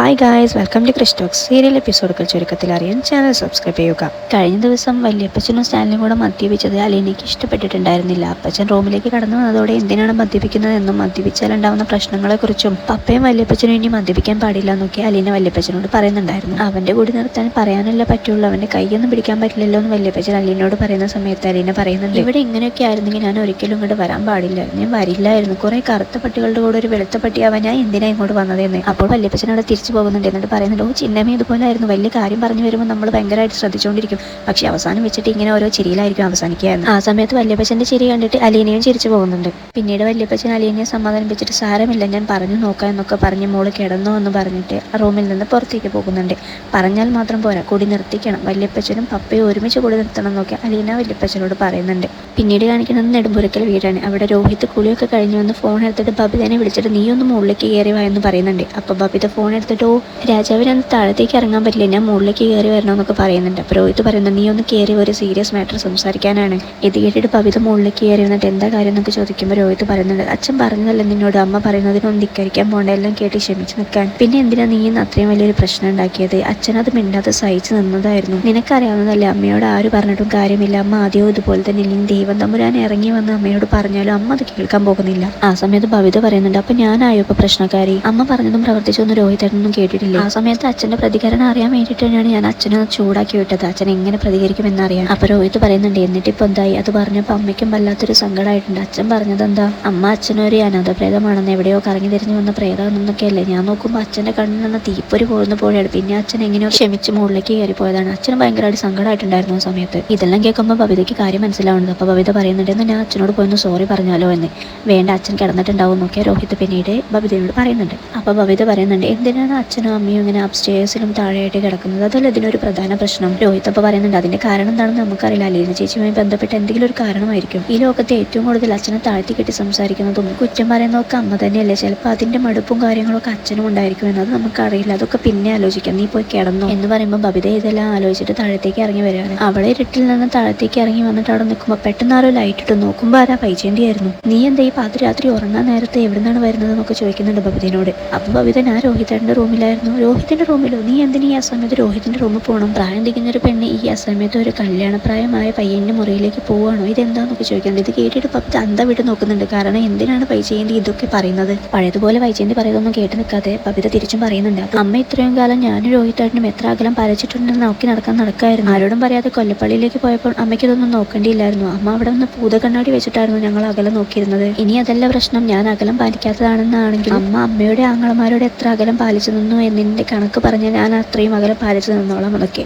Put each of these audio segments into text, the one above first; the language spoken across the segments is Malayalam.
Hi guys, welcome to Chris talks. Serial എപ്പിസോഡുകൾ ചുരുക്കത്തിൽ അറിയാൻ ചാനൽ സബ്സ്ക്രൈബ് ചെയ്യുക. കഴിഞ്ഞ ദിവസം വല്യപ്പച്ചനും സ്റ്റാലിനും കൂടെ മദ്യപിച്ചത് അലീനയ്ക്ക് ഇഷ്ടപ്പെട്ടിട്ടുണ്ടായിരുന്നില്ല. അപ്പച്ചൻ റൂമിലേക്ക് കടന്നു വന്നതോടെ എന്തിനാണ് മദ്യപിക്കുന്നതെന്നും മദ്യപിച്ചാൽ ഉണ്ടാവുന്ന പ്രശ്നങ്ങളെക്കുറിച്ചും പപ്പയും വല്യപ്പച്ചനും ഇനി മദ്യപിക്കാൻ പാടില്ല എന്നൊക്കെ അലീന വല്യപ്പച്ചനോട് പറയുന്നുണ്ടായിരുന്നു. അവന്റെ കൂടി നിർത്താൻ പറയാനല്ലേ പറ്റുള്ളൂ, അവന്റെ കൈയൊന്നും പിടിക്കാൻ പറ്റില്ലല്ലോ എന്ന് വല്യപ്പച്ചൻ അലീനോട് പറയുന്ന സമയത്ത് അലീന പറയുന്നുണ്ട്, ഇവിടെ ഇങ്ങനെയൊക്കെ ആയിരുന്നെങ്കിൽ ഞാൻ ഒരിക്കലും ഇങ്ങോട്ട് വരാൻ പാടില്ലായിരുന്നു, ഞാൻ വരില്ലായിരുന്നു. കുറെ കറുത്ത പട്ടികളുടെ കൂടെ ഒരു വെളുത്ത പട്ടിയാവാൻ ഞാൻ എന്തിനാ ഇങ്ങോട്ട് വന്നതെന്ന്. അപ്പോൾ വല്യപ്പച്ചനോട് തിരിച്ചു പോകുന്നുണ്ട്. എന്നിട്ട് പറയുന്നുണ്ട്, ഓ ചിന്നമ്മ ഇതുപോലെ ആയിരുന്നു, വലിയ കാര്യം പറഞ്ഞു വരുമ്പോൾ നമ്മൾ ഭയങ്കരമായിട്ട് ശ്രദ്ധിച്ചുകൊണ്ടിരിക്കും, പക്ഷെ അവസാനം വെച്ചിട്ട് ഇങ്ങനെ ഓരോ ചിരിയിലായിരിക്കും അവസാനിക്കുകയായിരുന്നു. ആ സമയത്ത് വല്യപ്പച്ചന്റെ ചിരി കണ്ടിട്ട് അലീനയും ചിരിച്ചു പോകുന്നുണ്ട്. പിന്നീട് വല്യപ്പച്ചൻ അലീനയെ സമാധാനിപ്പിച്ചിട്ട് സാരമില്ല, ഞാൻ പറഞ്ഞു നോക്കാം എന്നൊക്കെ പറഞ്ഞ് മോള് കിടന്നോ എന്ന് പറഞ്ഞിട്ട് റൂമിൽ നിന്ന് പുറത്തേക്ക് പോകുന്നുണ്ട്. പറഞ്ഞാൽ മാത്രം പോരാ, കൂടി നിർത്തിക്കണം, വല്യപ്പച്ചനും പപ്പയും ഒരുമിച്ച് കൂടി നിർത്തണം എന്നൊക്കെ അലീന വല്യപ്പച്ചനോട് പറയുന്നുണ്ട്. പിന്നീട് കാണിക്കുന്നത് നെടുമ്പുരക്കൽ വീടാണ്. അവിടെ രോഹിത് കുളിയൊക്കെ കഴിഞ്ഞു വന്ന് ഫോൺ എടുത്തിട്ട് ബബിതനെ വിളിച്ചിട്ട് നീ ഒന്ന് മുകളിലേക്ക് കയറി വാ എന്ന് പറയുന്നുണ്ട്. അപ്പോൾ ബബിത ഫോൺ എടുത്തിട്ട്, ഓ രാജാവിനന്ന് താഴത്തേക്ക് ഇറങ്ങാൻ പറ്റില്ല, ഞാൻ മുകളിലേക്ക് കയറി വരണമെന്നൊക്കെ പറയുന്നുണ്ട്. അപ്പോൾ രോഹിത് പറയുന്നത്, നീ ഒന്ന് കയറി ഒരു സീരിയസ് മാറ്റർ സംസാരിക്കാനാണ്. ഇത് കേട്ടിട്ട് ബബിത മുകളിലേക്ക് കയറി വന്നിട്ട് എന്താ കാര്യം എന്നൊക്കെ ചോദിക്കുമ്പോൾ രോഹിത് പറയുന്നുണ്ട്, അച്ഛൻ പറഞ്ഞതല്ല നിന്നോട്, അമ്മ പറയുന്നതിനൊന്നും ധിക്കരിക്കാൻ പോകണ്ട, എല്ലാം കേട്ട് ക്ഷമിച്ച് നിൽക്കാൻ. പിന്നെ എന്തിനാ നീ ഇന്ന് അത്രയും വലിയൊരു പ്രശ്നം ഉണ്ടാക്കിയത്? അച്ഛനത് മിണ്ടാതെ സഹിച്ച് നിന്നതായിരുന്നു. നിനക്കറിയാവുന്നതല്ലേ, അമ്മയോട് ആര് പറഞ്ഞിട്ടും കാര്യമില്ല, അമ്മ ആദ്യവും ഇതുപോലെ തന്നെ ഇല്ലെങ്കിൽ ദൈവം തമ്പുരാൻ ഇറങ്ങി വന്ന് അമ്മയോട് പറഞ്ഞാലും അമ്മ അത് കേൾക്കാൻ പോകുന്നില്ല. ആ സമയത്ത് ബബിത പറയുന്നുണ്ട്, അപ്പൊ ഞാനായോ ഇപ്പൊ പ്രശ്നക്കാരി? അമ്മ പറഞ്ഞതും പ്രവർത്തിച്ചൊന്നും രോഹിതേട്ടനൊന്നും കേട്ടിട്ടില്ല. ആ സമയത്ത് അച്ഛന്റെ പ്രതികരണം അറിയാൻ വേണ്ടിയിട്ട് തന്നെയാണ് ഞാൻ അച്ഛനെ ചൂടാക്കി വിട്ടത്, അച്ഛൻ എങ്ങനെ പ്രതികരിക്കുമെന്നറിയാൻ. അപ്പൊ രോഹിത് പറയുന്നുണ്ട്, എന്നിട്ട് ഇപ്പൊ എന്തായി? അത് പറഞ്ഞപ്പോൾ അമ്മയ്ക്കും വല്ലാത്തൊരു സങ്കടമായിട്ടുണ്ട്. അച്ഛൻ പറഞ്ഞത് എന്താ? അമ്മ അച്ഛനൊരു അനാഥപ്രേതമാണെന്ന്, എവിടെയോ കറങ്ങി തിരിഞ്ഞു വന്ന പ്രേതമെന്നൊക്കെയല്ലേ. ഞാൻ നോക്കുമ്പോൾ അച്ഛന്റെ കണ്ണിൽ നിന്ന് തീപ്പൊരി പോകുന്ന പോലെയാണ്. പിന്നെ അച്ഛൻ എങ്ങനെയോ ക്ഷമിച്ച് മുകളിലേക്ക് കയറിപ്പോയതാണ്. അച്ഛന് ഭയങ്കരമായിട്ട് സങ്കടമായിട്ടുണ്ടായിരുന്നു ആ സമയത്ത്. ഇതെല്ലാം കേൾക്കുമ്പോൾ ബബിതയ്ക്ക് കാര്യം മനസ്സിലാവുന്നത്. അപ്പോൾ ബബിത പറയുന്നുണ്ട്, എന്ന് ഞാൻ അച്ഛനോട് പോയൊന്ന് സോറി പറഞ്ഞാലോ എന്ന്. വേണ്ട, അച്ഛൻ കിടന്നിട്ടുണ്ടാവും എന്നൊക്കെ രോഹിത് പിന്നീട് ബബിതയോട് പറയുന്നുണ്ട്. അപ്പോൾ ബബിത പറയുന്നുണ്ട്, എന്തിനാണ് അച്ഛനും അമ്മയും ഇങ്ങനെ അപ്സ്റ്റേഴ്സിലും താഴെയായിട്ട് കിടക്കുന്നത്? അതല്ല ഇതിനൊരു പ്രധാന പ്രശ്നം. രോഹിത് അപ്പോൾ പറയുന്നുണ്ട്, അതിന്റെ കാരണം എന്താണെന്ന് നമുക്കറിയില്ല, അലീന ചേച്ചിയുമായി ബന്ധപ്പെട്ട് എന്തെങ്കിലും ഒരു കാരണമായിരിക്കും. ഈ ലോകത്തെ ഏറ്റവും കൂടുതൽ അച്ഛനെ താഴ്ത്തി കെട്ടി സംസാരിക്കുന്നതും കുറ്റം പറയുന്നതൊക്കെ അമ്മ തന്നെയല്ലേ. ചിലപ്പോൾ അതിന്റെ മടുപ്പും കാര്യങ്ങളൊക്കെ അച്ഛനും ഉണ്ടായിരിക്കും എന്നത് നമുക്കറിയില്ല, അതൊക്കെ പിന്നെ ആലോചിക്കാം, നീ പോയി കിടന്നു എന്ന് പറയുമ്പോൾ ബബിത ഇതെല്ലാം ആലോചിച്ചിട്ട് താഴത്തേക്ക് ഇറങ്ങി വരികയാണ്. അവളെ ഇരുട്ടിൽ നിന്ന് താഴത്തേക്ക് ഇറങ്ങി വന്നിട്ട് അവിടെ നിൽക്കുമ്പോൾ പെട്ടെന്ന് ആരോ ലൈറ്റ് ഇട്ട് നോക്കുമ്പോൾ ആരാ? വൈജയന്തിയായിരുന്നു. നീ എന്താ ഈ പാതിരാത്രി ഉറങ്ങാൻ നേരത്തെ എവിടുന്നാണ് വരുന്നത് എന്നൊക്കെ ചോദിക്കുന്നുണ്ട് ബബിതയോട്. അപ്പോൾ ബബിത, ഞാൻ രോഹിതേട്ടൻ്റെ റൂമിലായിരുന്നു. രോഹിതിന്റെ റൂമിലോ? നീ എന്തിനീ ആ സമയത്ത് രോഹിതിന്റെ റൂമിൽ പോകണം? പ്രായം തികഞ്ഞൊരു പെണ്ണ് ഈ ആ സമയത്ത് ഒരു കല്യാണപ്രായമായ പയ്യന്റെ മുറിയിലേക്ക് പോവാണോ? ഇതെന്താന്നൊക്കെ ചോദിക്കുന്നത്. ഇത് കേട്ടിട്ട് ബബിത അന്തം വിട്ട് നോക്കുന്നുണ്ട്. കാരണം എന്തിനാണ് വൈജയന്തി ഇതൊക്കെ പറയുന്നത്? പഴയതുപോലെ വൈജയന്തി പറയുന്നതൊന്നും കേട്ട് നിൽക്കാതെ ബബിത തിരിച്ചും പറയുന്നുണ്ട്, അമ്മ ഇത്രയും കാലം ഞാനും രോഹിതേട്ടനും എത്ര അകലം പാലിച്ചിട്ടുണ്ടെന്ന് നോക്കി നടക്കായിരുന്നു. ആരോടും പറയാതെ കൊല്ലപ്പള്ളിയിലേക്ക് പോയപ്പോൾ അമ്മയ്ക്ക് ഇതൊന്നും നോക്കേണ്ടിയില്ലായിരുന്നു. അമ്മ അവിടെ നിന്ന് ഭൂതകണ്ണാടി വെച്ചിട്ടായിരുന്നു ഞങ്ങൾ അകലം നോക്കിയിരുന്നത്. ഇനി അതല്ല പ്രശ്നം, ഞാൻ അകലം പാലിക്കാത്തതാണെന്നാണെങ്കിൽ അമ്മയുടെ ആങ്ങളമാരോട് എത്ര അകലം പാലിച്ചു നിന്നു എന്നതിന്റെ കണക്ക് പറഞ്ഞാൽ ഞാൻ അത്രയും അകലം പാലിച്ചു നിന്നോളാം എന്നൊക്കെ.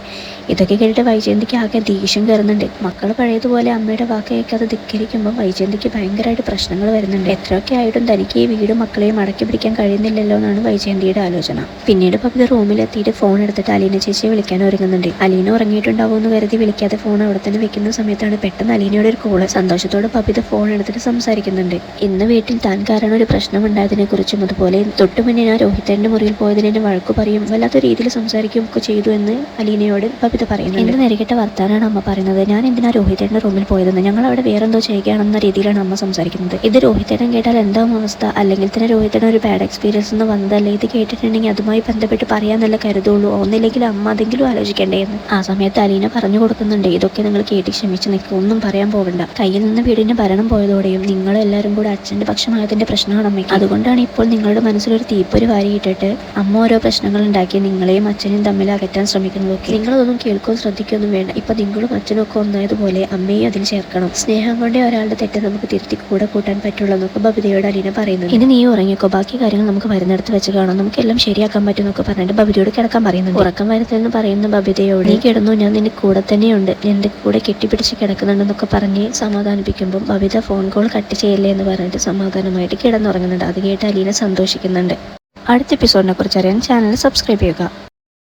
ഇതൊക്കെ കേട്ടിട്ട് വൈജയന്തിക്ക് ആകെ ദേഷ്യം കയറുന്നുണ്ട്. മക്കൾ പഴയതുപോലെ അമ്മയുടെ വാക്ക് കേൾക്കാതെ ധിക്കരിക്കുമ്പോൾ വൈജയന്തിക്ക് ഭയങ്കരമായിട്ട് പ്രശ്നങ്ങൾ വരുന്നുണ്ട്. എത്രയൊക്കെ ആയിട്ടും തനിക്ക് ഈ വീടും മക്കളെയും അടക്കി പിടിക്കാൻ കഴിയുന്നില്ലല്ലോ എന്നാണ് വൈജയന്തിയുടെ ആലോചന. പിന്നീട് ബബിത റൂമിലെത്തിയിട്ട് ഫോൺ എടുത്തിട്ട് അലീന ചേച്ചിയെ വിളിക്കാൻ ഒരുങ്ങുന്നുണ്ട്. അലീന ഉറങ്ങിയിട്ടുണ്ടാവും എന്ന് കരുതി വിളിക്കാതെ ഫോൺ അവിടെ തന്നെ വെക്കുന്ന സമയത്താണ് പെട്ടെന്ന് അലീനയുടെ ഒരു കോള്. സന്തോഷത്തോടെ ബബിത ഫോൺ എടുത്തിട്ട് സംസാരിക്കുന്നുണ്ട്. ഇന്ന് വീട്ടിൽ താൻ കാരണം ഒരു പ്രശ്നം ഉണ്ടായതിനെ കുറിച്ചും അതുപോലെ തൊട്ടു മുന്നേ ഞാൻ രോഹിതന്റെ മുറിയിൽ പോയതിനെ വഴക്കു പറയും വല്ലാത്ത രീതിയിൽ സംസാരിക്കുകയും ഒക്കെ ചെയ്തു എന്ന് അലീനയോട് ബബിത പറയുന്നു. എന്ത് നെരുകെട്ട വർത്താനാണ് അമ്മ പറയുന്നത്? ഞാൻ എന്തിനാ രോഹിതന്റെ റൂമിൽ പോയതെന്ന്? ഞങ്ങൾ അവിടെ വേറെന്തോ ചെയ്യുകയാണെന്ന രീതിയിലാണ് അമ്മ സംസാരിക്കുന്നത്. ഇത് രോഹിതേട്ടൻ കേട്ടാൽ എന്താവും അവസ്ഥ? അല്ലെങ്കിൽ തന്നെ രോഹിതേട്ടൻ ഒരു ബാഡ് എക്സ്പീരിയൻസ് എന്ന് വന്നതല്ലേ? ഇത് കേട്ടിട്ടുണ്ടെങ്കിൽ അതുമായി ബന്ധപ്പെട്ട് പറയാന്നല്ല കരുതുള്ളൂ, ഒന്നില്ലെങ്കിൽ അമ്മ അതെങ്കിലും ആലോചിക്കേണ്ടേന്ന്. ആ സമയത്ത് അലീന പറഞ്ഞു കൊടുക്കുന്നുണ്ട്, ഇതൊക്കെ നിങ്ങൾ കേട്ടി ക്ഷമിച്ച് നിൽക്കുക, ഒന്നും പറയാൻ പോകണ്ട. കയ്യിൽ നിന്ന് വീടിന്റെ ഭരണം പോയതോടെയും നിങ്ങളെല്ലാവരും കൂടെ അച്ഛന്റെ പക്ഷമായതിന്റെ പ്രശ്നമാണ് അമ്മയ്ക്ക്. അതുകൊണ്ടാണ് ഇപ്പോൾ നിങ്ങളുടെ മനസ്സിലൊരു തീപ്പൊരി വാരിയിട്ടിട്ട് അമ്മ ഓരോ പ്രശ്നങ്ങൾ ഉണ്ടാക്കി നിങ്ങളെയും അച്ഛനെയും തമ്മിൽ അകറ്റാൻ ശ്രമിക്കുന്നതൊക്കെ. നിങ്ങളതൊന്നും കേൾക്കുകയോ ശ്രദ്ധിക്കുകയൊന്നും വേണ്ട. ഇപ്പൊ നിങ്ങളും അച്ഛനും ഒക്കെ ഒന്നായതുപോലെ അമ്മയും അതിൽ ചേർക്കണം. സ്നേഹം കൊണ്ടേ ഒരാളുടെ തെറ്റ് നമുക്ക് തിരുത്തി കൂടെ കൂട്ടാൻ പറ്റുള്ളൂ എന്നൊക്കെ ബബിതയോട് അലീന പറയുന്നു. ഇനി നീ ഉറങ്ങിക്കോ, ബാക്കി കാര്യങ്ങൾ നമുക്ക് വരുന്നിടത്ത് വെച്ച് കാണാം, നമുക്ക് എല്ലാം ശരിയാക്കാൻ പറ്റും എന്നൊക്കെ പറഞ്ഞിട്ട് ബബിതയോട് കിടക്കാൻ പറയുന്നുണ്ട്. ഉറക്കം വരുന്നതെന്ന് പറയുന്ന ബബിതയോട്, നീ കിടന്നു, ഞാൻ നിന്റെ കൂടെ തന്നെയുണ്ട്, എന്റെ കൂടെ കെട്ടിപ്പിടിച്ച് കിടക്കുന്നുണ്ടെന്നൊക്കെ പറഞ്ഞ് സമാധാനിപ്പിക്കുമ്പോൾ ബബിത ഫോൺ കോൾ കട്ട് ചെയ്യല്ലേ എന്ന് പറഞ്ഞിട്ട് സമാധാനമായിട്ട് കിടന്നുറങ്ങുന്നുണ്ട്. അത് കേട്ട് അലീന സന്തോഷിക്കുന്നുണ്ട്. അടുത്ത എപ്പിസോഡിനെ കുറിച്ച് അറിയാൻ ചാനൽ സബ്സ്ക്രൈബ് ചെയ്യുക.